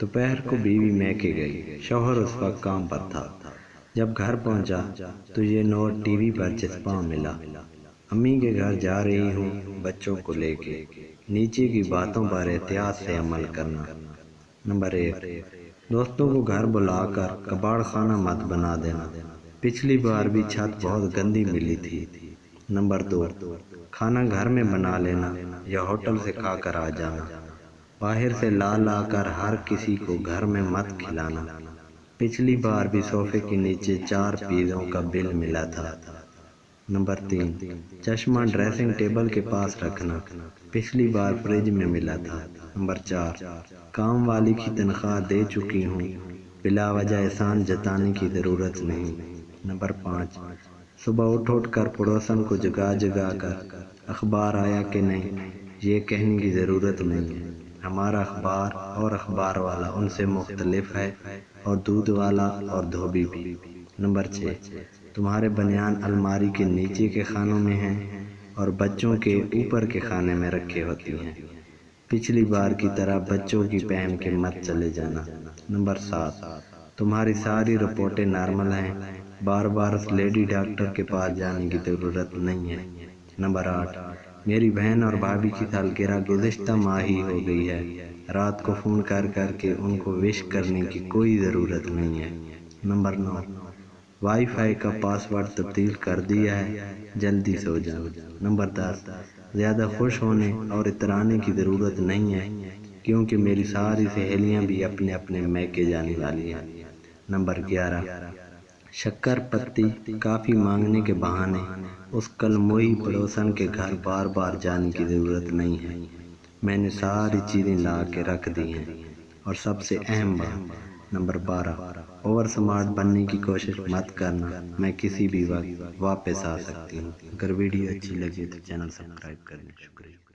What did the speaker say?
दोपहर को बीवी मैके गई। शौहर उस वक्त काम पर था। जब घर पहुंचा तो ये नोट टीवी पर चिपका मिला। अम्मी के घर जा रही हूँ बच्चों को लेके। नीचे की बातों पर एहतियात से अमल करना। नंबर 1, दोस्तों को घर बुलाकर कबाड़ खाना मत बना देना। पिछली बार भी छत बहुत गंदी मिली थी। नंबर 2, खाना घर में बना लेना या होटल से खा कर आ जाना। बाहर से ला कर हर किसी को घर में मत खिलाना। पिछली बार भी सोफे के नीचे 4 पिज़्ज़ों का बिल मिला था। नंबर 3, चश्मा ड्रेसिंग टेबल के पास रखना। पिछली बार फ्रिज में मिला था। नंबर 4, काम वाली की तनख्वाह दे चुकी हूँ, बिला वजह एहसान जताने की ज़रूरत नहीं। नंबर 5, सुबह उठ कर पड़ोसन को जगा कर अखबार आया कि नहीं ये कहने की ज़रूरत नहीं है। हमारा अखबार और अखबार वाला उनसे मुख्तलिफ है, और दूध वाला और धोबी भी। नंबर 6, तुम्हारे बनियान अलमारी के नीचे के खानों में हैं और बच्चों के ऊपर के खाने में रखे होती हैं। पिछली बार की तरह बच्चों की पहन के मत चले जाना। नंबर 7, तुम्हारी सारी रिपोर्टें नॉर्मल हैं, बार बार उस लेडी डॉक्टर के पास जाने की ज़रूरत नहीं है। नंबर 8, मेरी बहन और भाभी की सालगिरह गुज़िश्ता माह ही हो गई है। रात को फ़ोन करके उनको विश करने की कोई ज़रूरत नहीं है। नंबर 9, वाईफाई का पासवर्ड तब्दील कर दिया है, जल्दी सो जाना। नंबर 10, ज़्यादा खुश होने और इतराने की ज़रूरत नहीं है, क्योंकि मेरी सारी सहेलियां भी अपने अपने मैके जाने वाली हैं। नंबर 11, शक्कर पत्ती काफ़ी मांगने के बहाने उस कलमोई पड़ोसन के घर बार बार जाने की ज़रूरत नहीं है। मैंने सारी चीज़ें ला के रख दी हैं। और सबसे अहम बात, नंबर 12, ओवर स्मार्ट बनने की कोशिश मत करना। मैं किसी भी वक्त वापस आ सकती हूँ। अगर वीडियो अच्छी लगी तो चैनल सब्सक्राइब कर दें। शुक्रिया।